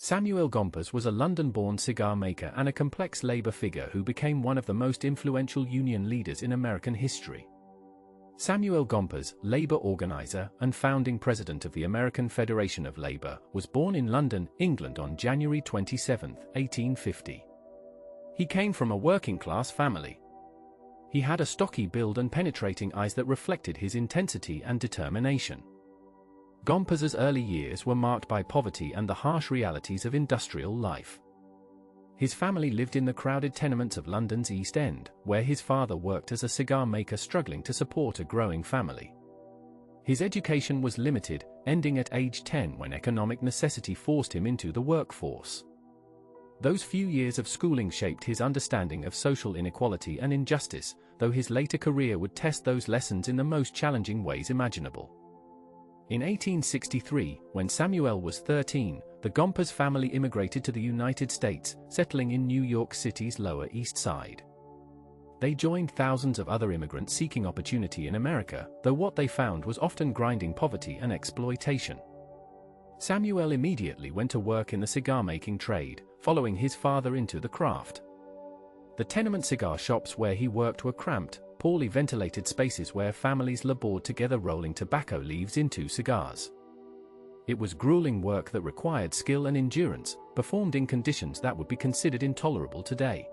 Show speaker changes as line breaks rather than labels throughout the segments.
Samuel Gompers was a London-born cigar maker and a complex labor figure who became one of the most influential union leaders in American history. Samuel Gompers, labor organizer and founding president of the American Federation of Labor, was born in London, England on January 27, 1850. He came from a working-class family. He had a stocky build and penetrating eyes that reflected his intensity and determination. Gompers' early years were marked by poverty and the harsh realities of industrial life. His family lived in the crowded tenements of London's East End, where his father worked as a cigar maker struggling to support a growing family. His education was limited, ending at age 10 when economic necessity forced him into the workforce. Those few years of schooling shaped his understanding of social inequality and injustice, though his later career would test those lessons in the most challenging ways imaginable. In 1863, when Samuel was 13, the Gompers family immigrated to the United States, settling in New York City's Lower East Side. They joined thousands of other immigrants seeking opportunity in America, though what they found was often grinding poverty and exploitation. Samuel immediately went to work in the cigar-making trade, following his father into the craft. The tenement cigar shops where he worked were cramped, poorly ventilated spaces where families labored together rolling tobacco leaves into cigars. It was grueling work that required skill and endurance, performed in conditions that would be considered intolerable today.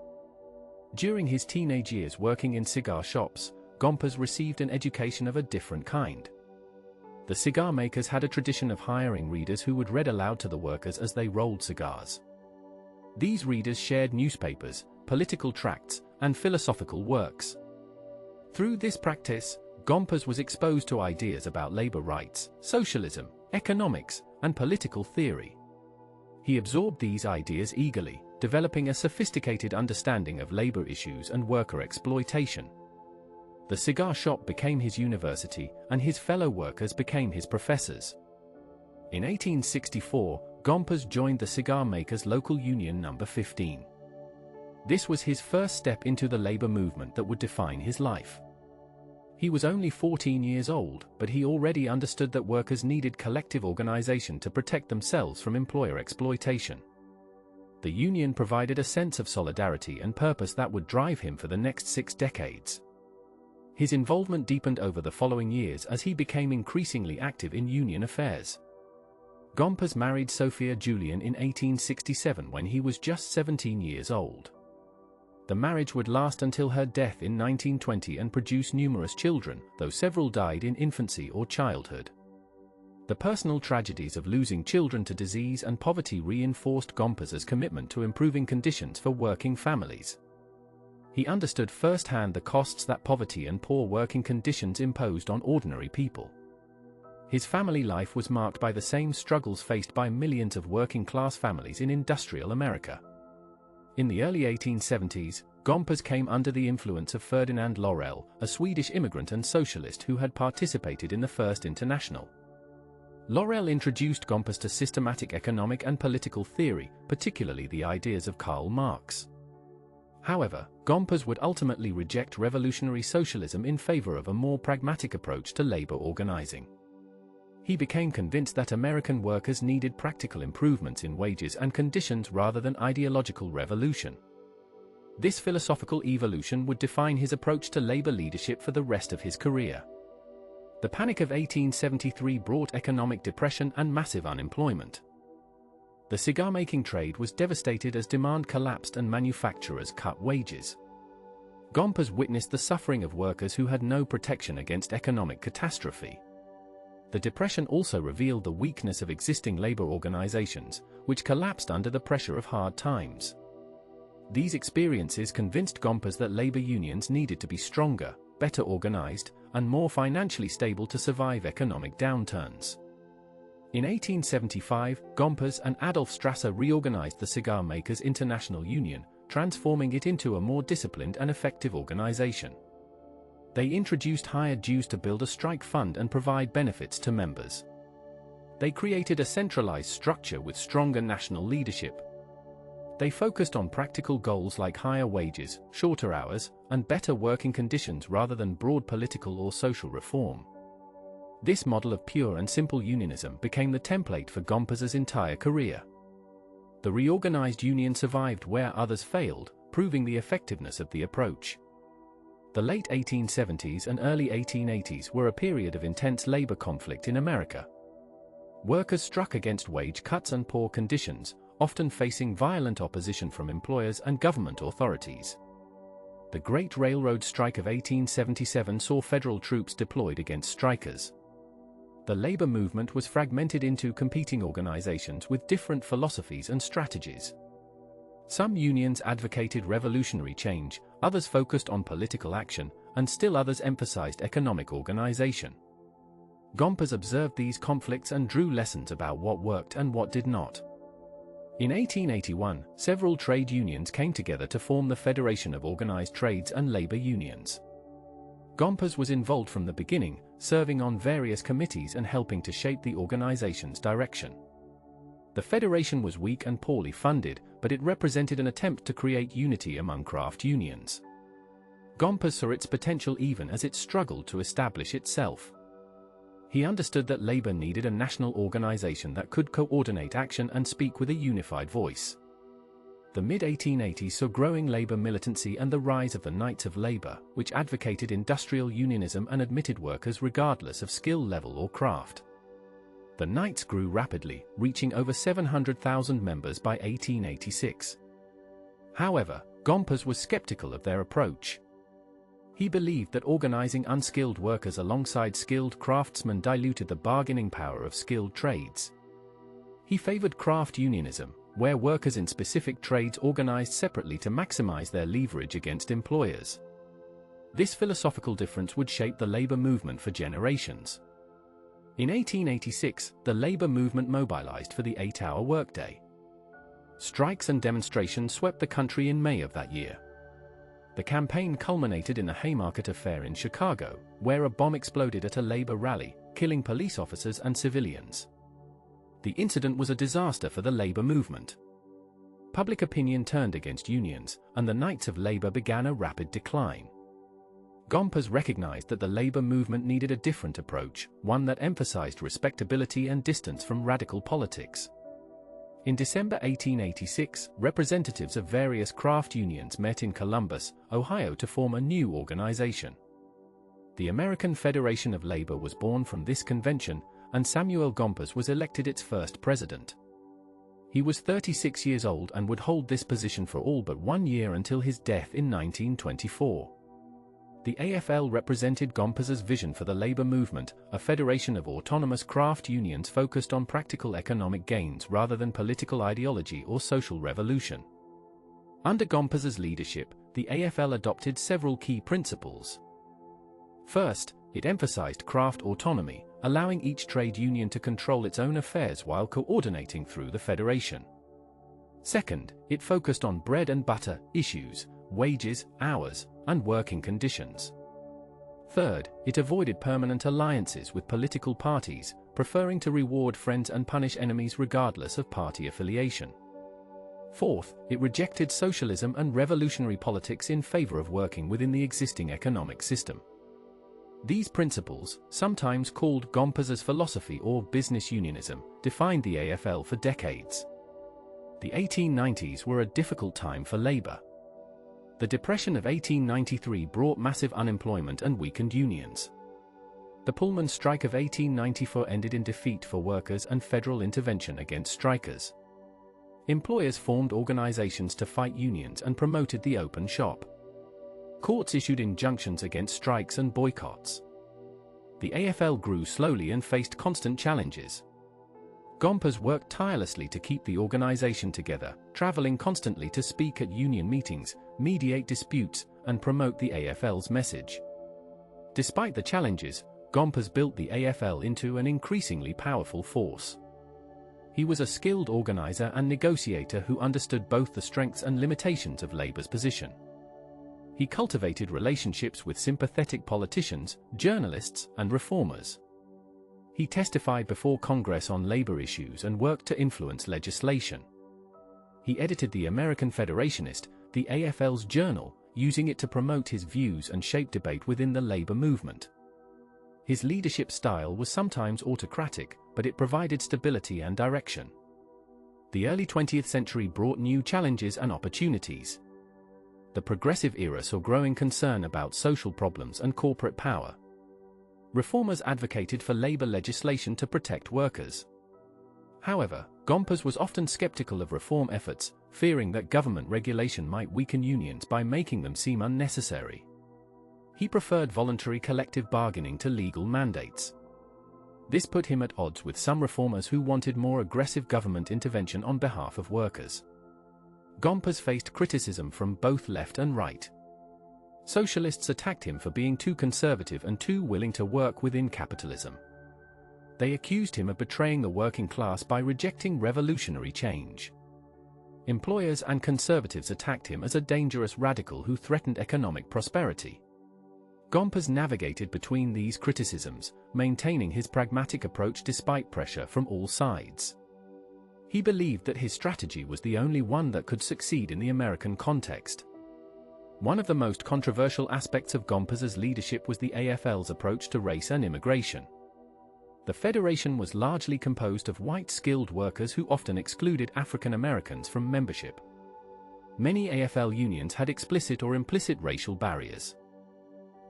During his teenage years working in cigar shops, Gompers received an education of a different kind. The cigar makers had a tradition of hiring readers who would read aloud to the workers as they rolled cigars. These readers shared newspapers, political tracts, and philosophical works. Through this practice, Gompers was exposed to ideas about labor rights, socialism, economics, and political theory. He absorbed these ideas eagerly, developing a sophisticated understanding of labor issues and worker exploitation. The cigar shop became his university, and his fellow workers became his professors. In 1864, Gompers joined the cigar makers' local union No. 15. This was his first step into the labor movement that would define his life. He was only 14 years old, but he already understood that workers needed collective organization to protect themselves from employer exploitation. The union provided a sense of solidarity and purpose that would drive him for the next 6 decades. His involvement deepened over the following years as he became increasingly active in union affairs. Gompers married Sophia Julian in 1867 when he was just 17 years old. The marriage would last until her death in 1920 and produce numerous children, though several died in infancy or childhood. The personal tragedies of losing children to disease and poverty reinforced Gompers' commitment to improving conditions for working families. He understood firsthand the costs that poverty and poor working conditions imposed on ordinary people. His family life was marked by the same struggles faced by millions of working-class families in industrial America. In the early 1870s, Gompers came under the influence of Ferdinand Laurel, a Swedish immigrant and socialist who had participated in the First International. Laurel introduced Gompers to systematic economic and political theory, particularly the ideas of Karl Marx. However, Gompers would ultimately reject revolutionary socialism in favor of a more pragmatic approach to labor organizing. He became convinced that American workers needed practical improvements in wages and conditions rather than ideological revolution. This philosophical evolution would define his approach to labor leadership for the rest of his career. The Panic of 1873 brought economic depression and massive unemployment. The cigar-making trade was devastated as demand collapsed and manufacturers cut wages. Gompers witnessed the suffering of workers who had no protection against economic catastrophe. The Depression also revealed the weakness of existing labor organizations, which collapsed under the pressure of hard times. These experiences convinced Gompers that labor unions needed to be stronger, better organized, and more financially stable to survive economic downturns. In 1875, Gompers and Adolf Strasser reorganized the Cigar Makers International Union, transforming it into a more disciplined and effective organization. They introduced higher dues to build a strike fund and provide benefits to members. They created a centralized structure with stronger national leadership. They focused on practical goals like higher wages, shorter hours, and better working conditions rather than broad political or social reform. This model of pure and simple unionism became the template for Gompers' entire career. The reorganized union survived where others failed, proving the effectiveness of the approach. The late 1870s and early 1880s were a period of intense labor conflict in America. Workers struck against wage cuts and poor conditions, often facing violent opposition from employers and government authorities. The Great Railroad Strike of 1877 saw federal troops deployed against strikers. The labor movement was fragmented into competing organizations with different philosophies and strategies. Some unions advocated revolutionary change, others focused on political action, and still others emphasized economic organization. Gompers observed these conflicts and drew lessons about what worked and what did not. In 1881, several trade unions came together to form the Federation of Organized Trades and Labor Unions. Gompers was involved from the beginning, serving on various committees and helping to shape the organization's direction. The federation was weak and poorly funded, but it represented an attempt to create unity among craft unions. Gompers saw its potential even as it struggled to establish itself. He understood that labor needed a national organization that could coordinate action and speak with a unified voice. The mid-1880s saw growing labor militancy and the rise of the Knights of Labor, which advocated industrial unionism and admitted workers regardless of skill level or craft. The Knights grew rapidly, reaching over 700,000 members by 1886. However, Gompers was skeptical of their approach. He believed that organizing unskilled workers alongside skilled craftsmen diluted the bargaining power of skilled trades. He favored craft unionism, where workers in specific trades organized separately to maximize their leverage against employers. This philosophical difference would shape the labor movement for generations. In 1886, the labor movement mobilized for the 8-hour workday. Strikes and demonstrations swept the country in May of that year. The campaign culminated in the Haymarket Affair in Chicago, where a bomb exploded at a labor rally, killing police officers and civilians. The incident was a disaster for the labor movement. Public opinion turned against unions, and the Knights of Labor began a rapid decline. Gompers recognized that the labor movement needed a different approach, one that emphasized respectability and distance from radical politics. In December 1886, representatives of various craft unions met in Columbus, Ohio to form a new organization. The American Federation of Labor was born from this convention, and Samuel Gompers was elected its first president. He was 36 years old and would hold this position for all but 1 year until his death in 1924. The AFL represented Gompers' vision for the labor movement, a federation of autonomous craft unions focused on practical economic gains rather than political ideology or social revolution. Under Gompers' leadership, the AFL adopted several key principles. First, it emphasized craft autonomy, allowing each trade union to control its own affairs while coordinating through the federation. Second, it focused on bread and butter issues, wages, hours, and working conditions. Third, it avoided permanent alliances with political parties, preferring to reward friends and punish enemies regardless of party affiliation. Fourth, it rejected socialism and revolutionary politics in favor of working within the existing economic system. These principles, sometimes called Gompers' philosophy or business unionism, defined the AFL for decades. The 1890s were a difficult time for labor. The Depression of 1893 brought massive unemployment and weakened unions. The Pullman Strike of 1894 ended in defeat for workers and federal intervention against strikers. Employers formed organizations to fight unions and promoted the open shop. Courts issued injunctions against strikes and boycotts. The AFL grew slowly and faced constant challenges. Gompers worked tirelessly to keep the organization together, traveling constantly to speak at union meetings, mediate disputes, and promote the AFL's message. Despite the challenges, Gompers built the AFL into an increasingly powerful force. He was a skilled organizer and negotiator who understood both the strengths and limitations of labor's position. He cultivated relationships with sympathetic politicians, journalists, and reformers. He testified before Congress on labor issues and worked to influence legislation. He edited the American Federationist, the AFL's journal, using it to promote his views and shape debate within the labor movement. His leadership style was sometimes autocratic, but it provided stability and direction. The early 20th century brought new challenges and opportunities. The progressive era saw growing concern about social problems and corporate power. Reformers advocated for labor legislation to protect workers. However, Gompers was often skeptical of reform efforts, fearing that government regulation might weaken unions by making them seem unnecessary. He preferred voluntary collective bargaining to legal mandates. This put him at odds with some reformers who wanted more aggressive government intervention on behalf of workers. Gompers faced criticism from both left and right. Socialists attacked him for being too conservative and too willing to work within capitalism. They accused him of betraying the working class by rejecting revolutionary change. Employers and conservatives attacked him as a dangerous radical who threatened economic prosperity. Gompers navigated between these criticisms, maintaining his pragmatic approach despite pressure from all sides. He believed that his strategy was the only one that could succeed in the American context. One of the most controversial aspects of Gompers' leadership was the AFL's approach to race and immigration. The federation was largely composed of white skilled workers who often excluded African Americans from membership. Many AFL unions had explicit or implicit racial barriers.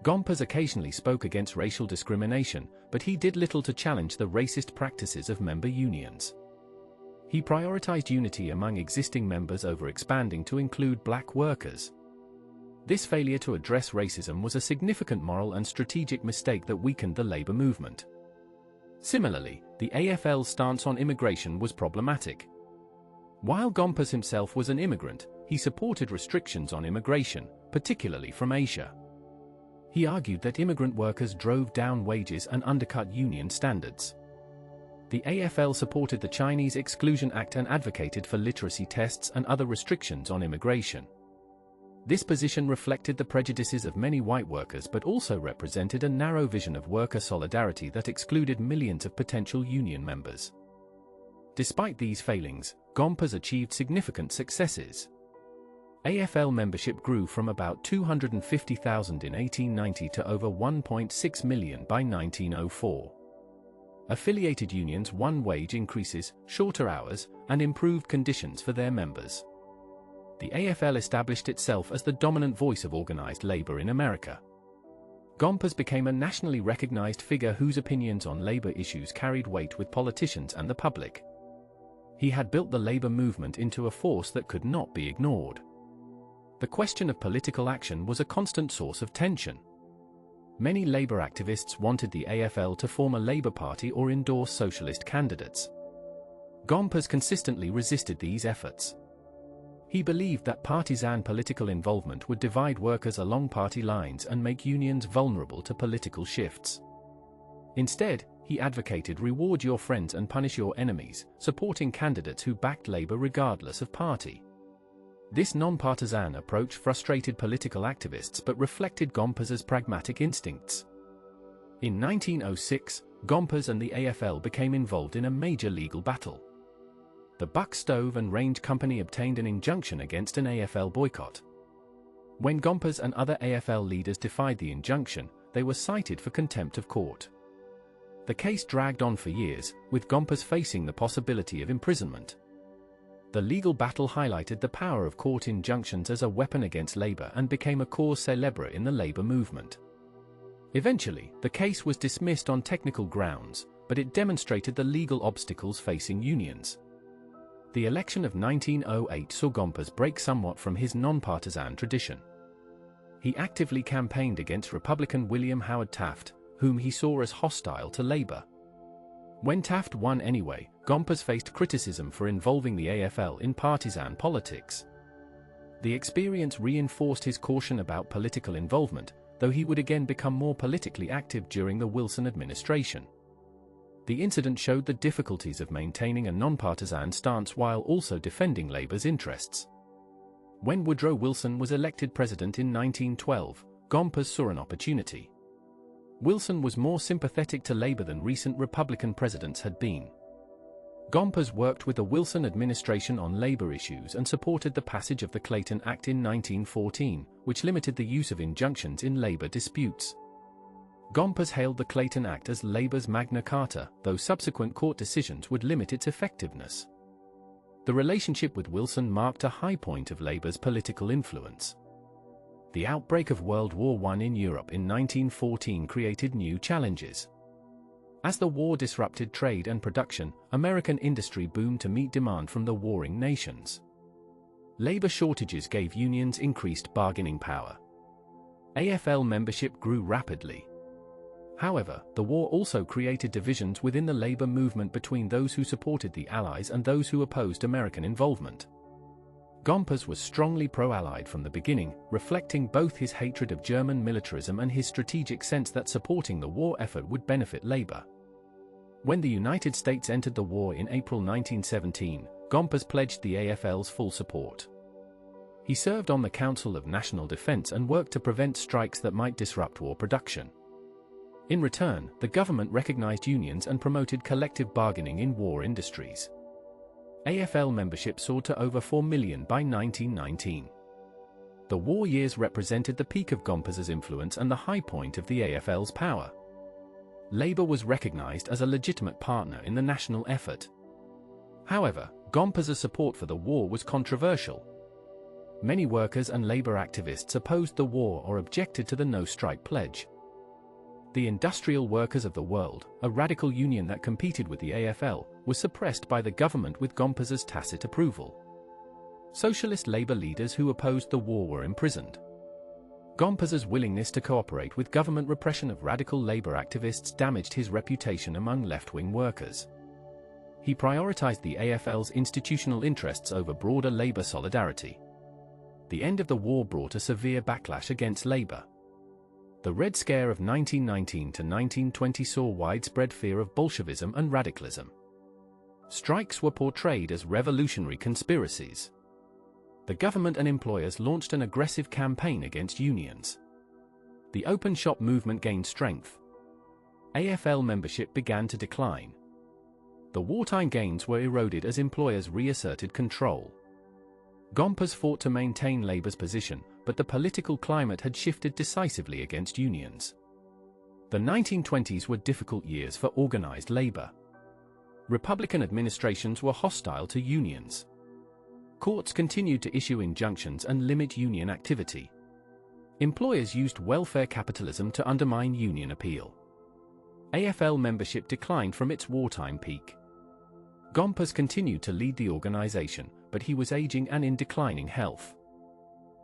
Gompers occasionally spoke against racial discrimination, but he did little to challenge the racist practices of member unions. He prioritized unity among existing members over expanding to include black workers. This failure to address racism was a significant moral and strategic mistake that weakened the labor movement. Similarly, the AFL's stance on immigration was problematic. While Gompers himself was an immigrant, he supported restrictions on immigration, particularly from Asia. He argued that immigrant workers drove down wages and undercut union standards. The AFL supported the Chinese Exclusion Act and advocated for literacy tests and other restrictions on immigration. This position reflected the prejudices of many white workers but also represented a narrow vision of worker solidarity that excluded millions of potential union members. Despite these failings, Gompers achieved significant successes. AFL membership grew from about 250,000 in 1890 to over 1.6 million by 1904. Affiliated unions won wage increases, shorter hours, and improved conditions for their members. The AFL established itself as the dominant voice of organized labor in America. Gompers became a nationally recognized figure whose opinions on labor issues carried weight with politicians and the public. He had built the labor movement into a force that could not be ignored. The question of political action was a constant source of tension. Many labor activists wanted the AFL to form a labor party or endorse socialist candidates. Gompers consistently resisted these efforts. He believed that partisan political involvement would divide workers along party lines and make unions vulnerable to political shifts. Instead, he advocated reward your friends and punish your enemies, supporting candidates who backed labor regardless of party. This non-partisan approach frustrated political activists but reflected Gompers' pragmatic instincts. In 1906, Gompers and the AFL became involved in a major legal battle. The Buck Stove and Range Company obtained an injunction against an AFL boycott. When Gompers and other AFL leaders defied the injunction, they were cited for contempt of court. The case dragged on for years, with Gompers facing the possibility of imprisonment. The legal battle highlighted the power of court injunctions as a weapon against labor and became a cause célèbre in the labor movement. Eventually, the case was dismissed on technical grounds, but it demonstrated the legal obstacles facing unions. The election of 1908 saw Gompers break somewhat from his non-partisan tradition. He actively campaigned against Republican William Howard Taft, whom he saw as hostile to labor. When Taft won anyway, Gompers faced criticism for involving the AFL in partisan politics. The experience reinforced his caution about political involvement, though he would again become more politically active during the Wilson administration. The incident showed the difficulties of maintaining a nonpartisan stance while also defending labor's interests. When Woodrow Wilson was elected president in 1912, Gompers saw an opportunity. Wilson was more sympathetic to labor than recent Republican presidents had been. Gompers worked with the Wilson administration on labor issues and supported the passage of the Clayton Act in 1914, which limited the use of injunctions in labor disputes. Gompers hailed the Clayton Act as labor's Magna Carta, though subsequent court decisions would limit its effectiveness. The relationship with Wilson marked a high point of Labour's political influence. The outbreak of World War I in Europe in 1914 created new challenges. As the war disrupted trade and production, American industry boomed to meet demand from the warring nations. Labor shortages gave unions increased bargaining power. AFL membership grew rapidly. However, the war also created divisions within the labor movement between those who supported the Allies and those who opposed American involvement. Gompers was strongly pro-Allied from the beginning, reflecting both his hatred of German militarism and his strategic sense that supporting the war effort would benefit labor. When the United States entered the war in April 1917, Gompers pledged the AFL's full support. He served on the Council of National Defense and worked to prevent strikes that might disrupt war production. In return, the government recognized unions and promoted collective bargaining in war industries. AFL membership soared to over 4 million by 1919. The war years represented the peak of Gompers' influence and the high point of the AFL's power. Labour was recognized as a legitimate partner in the national effort. However, Gompers' support for the war was controversial. Many workers and labor activists opposed the war or objected to the no-strike pledge. The Industrial Workers of the World, a radical union that competed with the AFL, was suppressed by the government with Gompers' tacit approval. Socialist labor leaders who opposed the war were imprisoned. Gompers' willingness to cooperate with government repression of radical labor activists damaged his reputation among left-wing workers. He prioritized the AFL's institutional interests over broader labor solidarity. The end of the war brought a severe backlash against labor. The Red Scare of 1919 to 1920 saw widespread fear of Bolshevism and radicalism. Strikes were portrayed as revolutionary conspiracies. The government and employers launched an aggressive campaign against unions. The open shop movement gained strength. AFL membership began to decline. The wartime gains were eroded as employers reasserted control. Gompers fought to maintain Labour's position, but the political climate had shifted decisively against unions. The 1920s were difficult years for organized labor. Republican administrations were hostile to unions. Courts continued to issue injunctions and limit union activity. Employers used welfare capitalism to undermine union appeal. AFL membership declined from its wartime peak. Gompers continued to lead the organization, but he was aging and in declining health.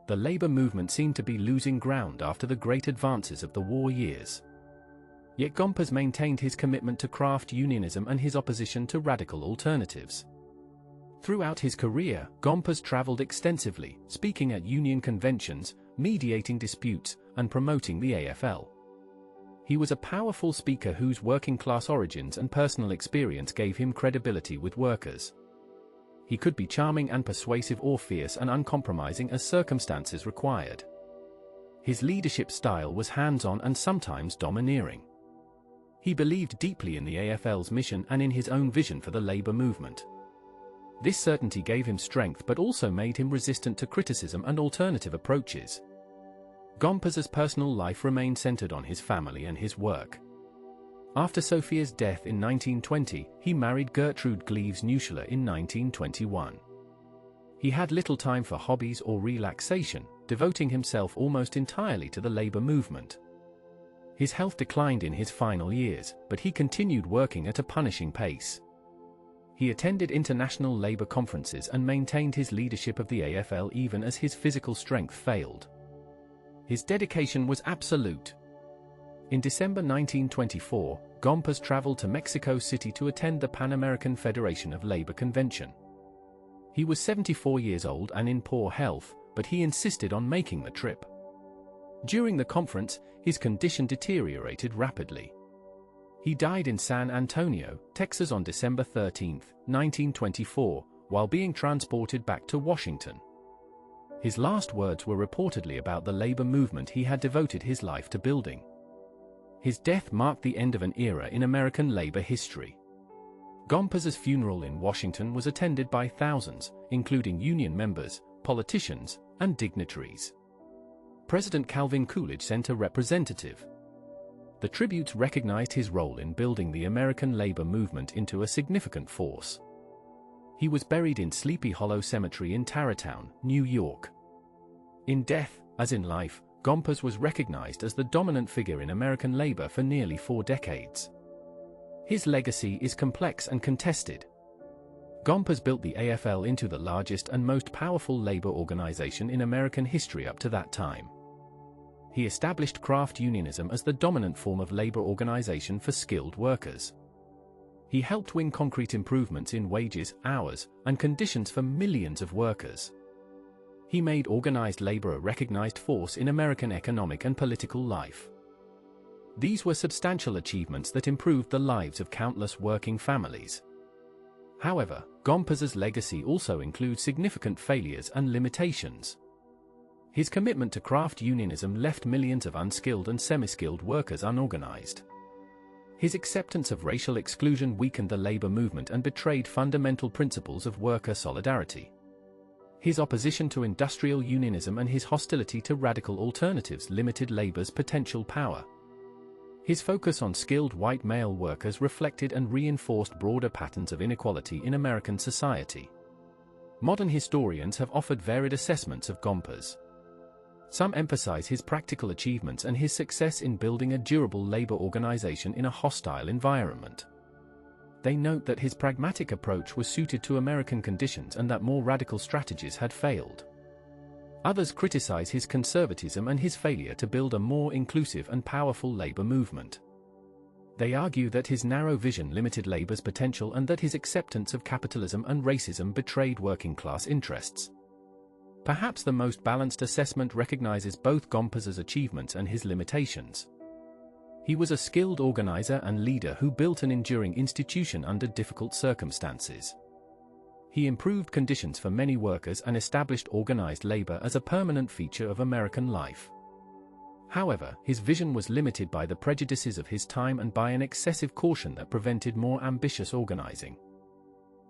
The labor movement seemed to be losing ground after the great advances of the war years. Yet Gompers maintained his commitment to craft unionism and his opposition to radical alternatives. Throughout his career, Gompers traveled extensively, speaking at union conventions, mediating disputes, and promoting the AFL. He was a powerful speaker whose working-class origins and personal experience gave him credibility with workers. He could be charming and persuasive or fierce and uncompromising as circumstances required. His leadership style was hands-on and sometimes domineering. He believed deeply in the AFL's mission and in his own vision for the labor movement. This certainty gave him strength but also made him resistant to criticism and alternative approaches. Gompers' personal life remained centered on his family and his work. After Sophia's death in 1920, he married Gertrude Gleaves Nuschler in 1921. He had little time for hobbies or relaxation, devoting himself almost entirely to the labor movement. His health declined in his final years, but he continued working at a punishing pace. He attended international labor conferences and maintained his leadership of the AFL even as his physical strength failed. His dedication was absolute. In December 1924, Gompers traveled to Mexico City to attend the Pan American Federation of Labor Convention. He was 74 years old and in poor health, but he insisted on making the trip. During the conference, his condition deteriorated rapidly. He died in San Antonio, Texas on December 13, 1924, while being transported back to Washington. His last words were reportedly about the labor movement he had devoted his life to building. His death marked the end of an era in American labor history. Gompers' funeral in Washington was attended by thousands, including union members, politicians, and dignitaries. President Calvin Coolidge sent a representative. The tributes recognized his role in building the American labor movement into a significant force. He was buried in Sleepy Hollow Cemetery in Tarrytown, New York. In death, as in life, Gompers was recognized as the dominant figure in American labor for nearly 4 decades. His legacy is complex and contested. Gompers built the AFL into the largest and most powerful labor organization in American history up to that time. He established craft unionism as the dominant form of labor organization for skilled workers. He helped win concrete improvements in wages, hours, and conditions for millions of workers. He made organized labor a recognized force in American economic and political life. These were substantial achievements that improved the lives of countless working families. However, Gompers' legacy also includes significant failures and limitations. His commitment to craft unionism left millions of unskilled and semi-skilled workers unorganized. His acceptance of racial exclusion weakened the labor movement and betrayed fundamental principles of worker solidarity. His opposition to industrial unionism and his hostility to radical alternatives limited labor's potential power. His focus on skilled white male workers reflected and reinforced broader patterns of inequality in American society. Modern historians have offered varied assessments of Gompers. Some emphasize his practical achievements and his success in building a durable labor organization in a hostile environment. They note that his pragmatic approach was suited to American conditions and that more radical strategies had failed. Others criticize his conservatism and his failure to build a more inclusive and powerful labor movement. They argue that his narrow vision limited labor's potential and that his acceptance of capitalism and racism betrayed working-class interests. Perhaps the most balanced assessment recognizes both Gompers' achievements and his limitations. He was a skilled organizer and leader who built an enduring institution under difficult circumstances. He improved conditions for many workers and established organized labor as a permanent feature of American life. However, his vision was limited by the prejudices of his time and by an excessive caution that prevented more ambitious organizing.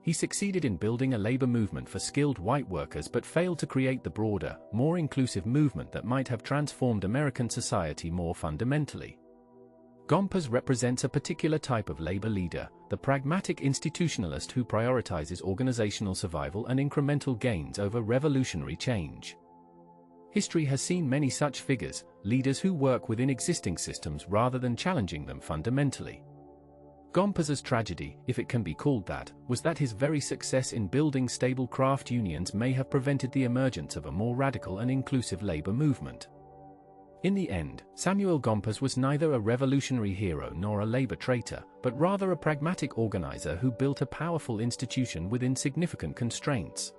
He succeeded in building a labor movement for skilled white workers but failed to create the broader, more inclusive movement that might have transformed American society more fundamentally. Gompers represents a particular type of labor leader, the pragmatic institutionalist who prioritizes organizational survival and incremental gains over revolutionary change. History has seen many such figures, leaders who work within existing systems rather than challenging them fundamentally. Gompers' tragedy, if it can be called that, was that his very success in building stable craft unions may have prevented the emergence of a more radical and inclusive labor movement. In the end, Samuel Gompers was neither a revolutionary hero nor a labor traitor, but rather a pragmatic organizer who built a powerful institution within significant constraints.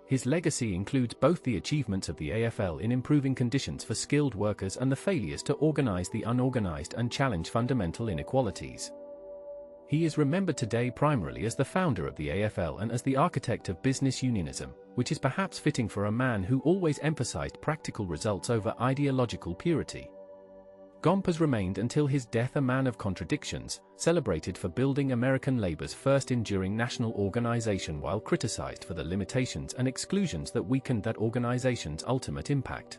His legacy includes both the achievements of the AFL in improving conditions for skilled workers and the failures to organize the unorganized and challenge fundamental inequalities. He is remembered today primarily as the founder of the AFL and as the architect of business unionism, which is perhaps fitting for a man who always emphasized practical results over ideological purity. Gompers remained until his death a man of contradictions, celebrated for building American labor's first enduring national organization while criticized for the limitations and exclusions that weakened that organization's ultimate impact.